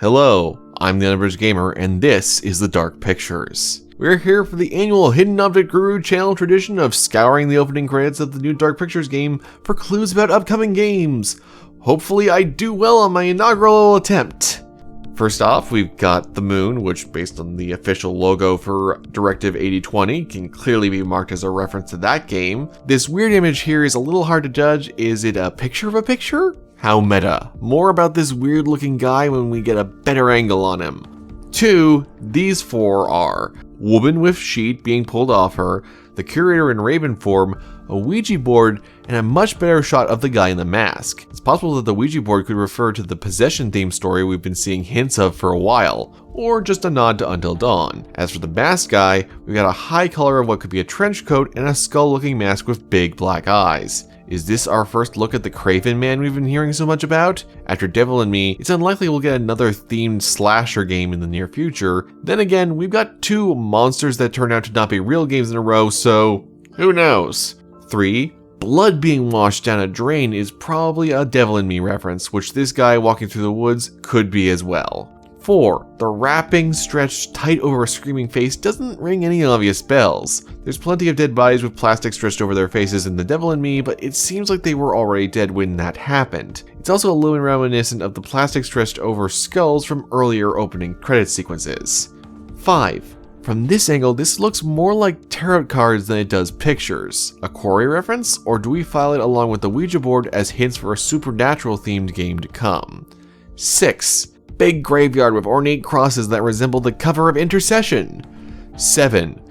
Hello, I'm the Unabridged Gamer, and this is The Dark Pictures. We're here for the annual Hidden Object Guru channel tradition of scouring the opening credits of the new Dark Pictures game for clues about upcoming games. Hopefully I do well on my inaugural attempt. First off, we've got the moon, which based on the official logo for Directive 8020 can clearly be marked as a reference to that game. This weird image here is a little hard to judge. Is it a picture of a picture? How meta. More about this weird looking guy when we get a better angle on him. 2, these 4 are woman with sheet being pulled off her, the curator in raven form, a Ouija board, and a much better shot of the guy in the mask. It's possible that the Ouija board could refer to the possession theme story we've been seeing hints of for a while, or just a nod to Until Dawn. As for the mask guy, we've got a high color of what could be a trench coat and a skull looking mask with big black eyes. Is this our first look at the Craven Man we've been hearing so much about? After Devil and Me, it's unlikely we'll get another themed slasher game in the near future. Then again, we've got 2 monsters that turn out to not be real games in a row, so who knows? 3, blood being washed down a drain is probably a Devil and Me reference, which this guy walking through the woods could be as well. 4, the wrapping stretched tight over a screaming face doesn't ring any obvious bells. There's plenty of dead bodies with plastic stretched over their faces in The Devil and Me, but it seems like they were already dead when that happened. It's also a little reminiscent of the plastic stretched over skulls from earlier opening credit sequences. 5, from this angle, this looks more like tarot cards than it does pictures. A quarry reference, or do we file it along with the Ouija board as hints for a supernatural themed game to come? 6, big graveyard with ornate crosses that resemble the cover of Intercession. 7,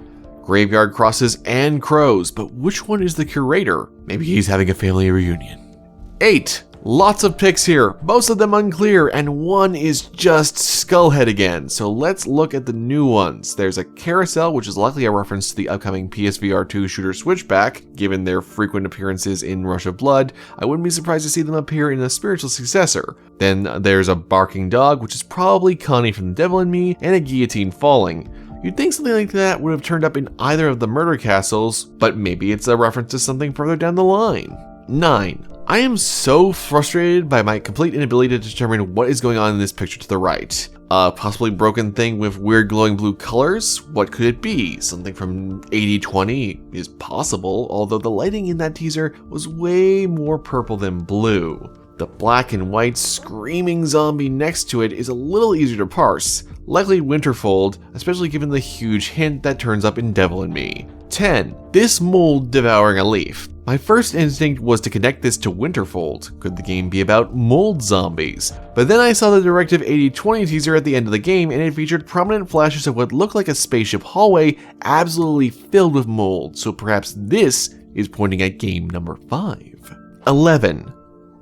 graveyard crosses and crows, but which one is the curator? Maybe he's having a family reunion. 8, lots of picks here, most of them unclear, and one is just Skullhead again, so let's look at the new ones. There's a carousel, which is likely a reference to the upcoming PSVR 2 shooter Switchback, given their frequent appearances in Rush of Blood. I wouldn't be surprised to see them appear in a spiritual successor. Then there's a barking dog, which is probably Connie from The Devil and Me, and a guillotine falling. You'd think something like that would have turned up in either of the murder castles, but maybe it's a reference to something further down the line. 9, I am so frustrated by my complete inability to determine what is going on in this picture to the right. A possibly broken thing with weird glowing blue colors? What could it be? Something from 8020 is possible, although the lighting in that teaser was way more purple than blue. The black and white screaming zombie next to it is a little easier to parse, likely Winterfold, especially given the huge hint that turns up in Devil and Me. 10, this mold devouring a leaf. My first instinct was to connect this to Winterfold. Could the game be about mold zombies? But then I saw the Directive 8020 teaser at the end of the game, and it featured prominent flashes of what looked like a spaceship hallway absolutely filled with mold, so perhaps this is pointing at game number 5. 11,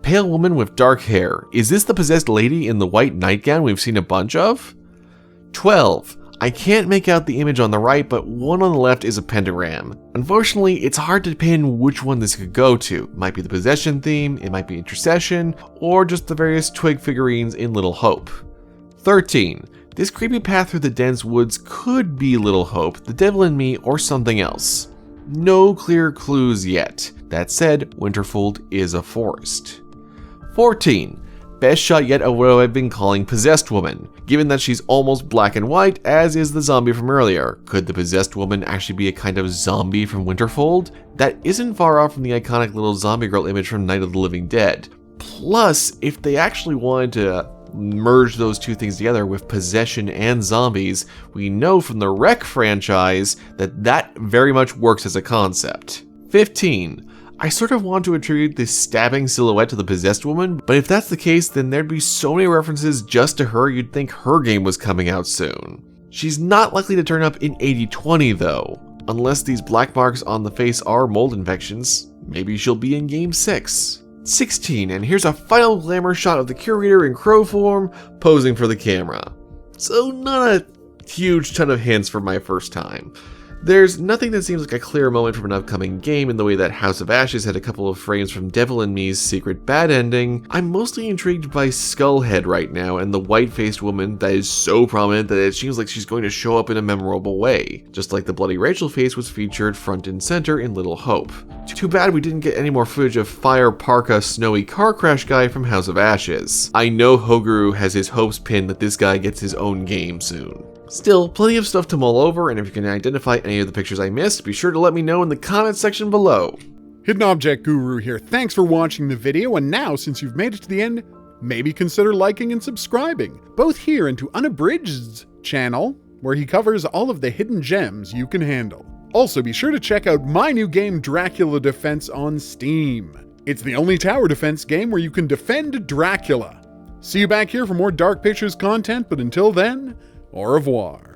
pale woman with dark hair. Is this the possessed lady in the white nightgown we've seen a bunch of? 12, I can't make out the image on the right, but one on the left is a pentagram. Unfortunately, it's hard to pin which one this could go to. It might be the possession theme, it might be Intercession, or just the various twig figurines in Little Hope. 13, this creepy path through the dense woods could be Little Hope, The Devil and Me, or something else. No clear clues yet. That said, Winterfold is a forest. 14, best shot yet of what I've been calling Possessed Woman. Given that she's almost black and white, as is the zombie from earlier, could the Possessed Woman actually be a kind of zombie from Winterfold? That isn't far off from the iconic little zombie girl image from Night of the Living Dead. Plus, if they actually wanted to merge those two things together with possession and zombies, we know from the Wreck franchise that that very much works as a concept. 15, I sort of want to attribute this stabbing silhouette to the Possessed Woman, but if that's the case, then there'd be so many references just to her you'd think her game was coming out soon. She's not likely to turn up in 8020 though. Unless these black marks on the face are mold infections, maybe she'll be in game 6. 16, and here's a final glamour shot of the curator in crow form, posing for the camera. So not a huge ton of hints for my first time. There's nothing that seems like a clear moment from an upcoming game in the way that House of Ashes had a couple of frames from Devil in Me's secret bad ending. I'm mostly intrigued by Skullhead right now and the white-faced woman that is so prominent that it seems like she's going to show up in a memorable way, just like the Bloody Rachel face was featured front and center in Little Hope. Too bad we didn't get any more footage of Fire Parka Snowy Car Crash guy from House of Ashes. I know Hoguru has his hopes pinned that this guy gets his own game soon. Still, plenty of stuff to mull over, and if you can identify any of the pictures I missed, be sure to let me know in the comments section below. Hidden Object Guru here. Thanks for watching the video, and now, since you've made it to the end, maybe consider liking and subscribing, both here and to Unabridged's channel, where he covers all of the hidden gems you can handle. Also, be sure to check out my new game, Dracula Defense, on Steam. It's the only tower defense game where you can defend Dracula. See you back here for more Dark Pictures content, but until then, au revoir.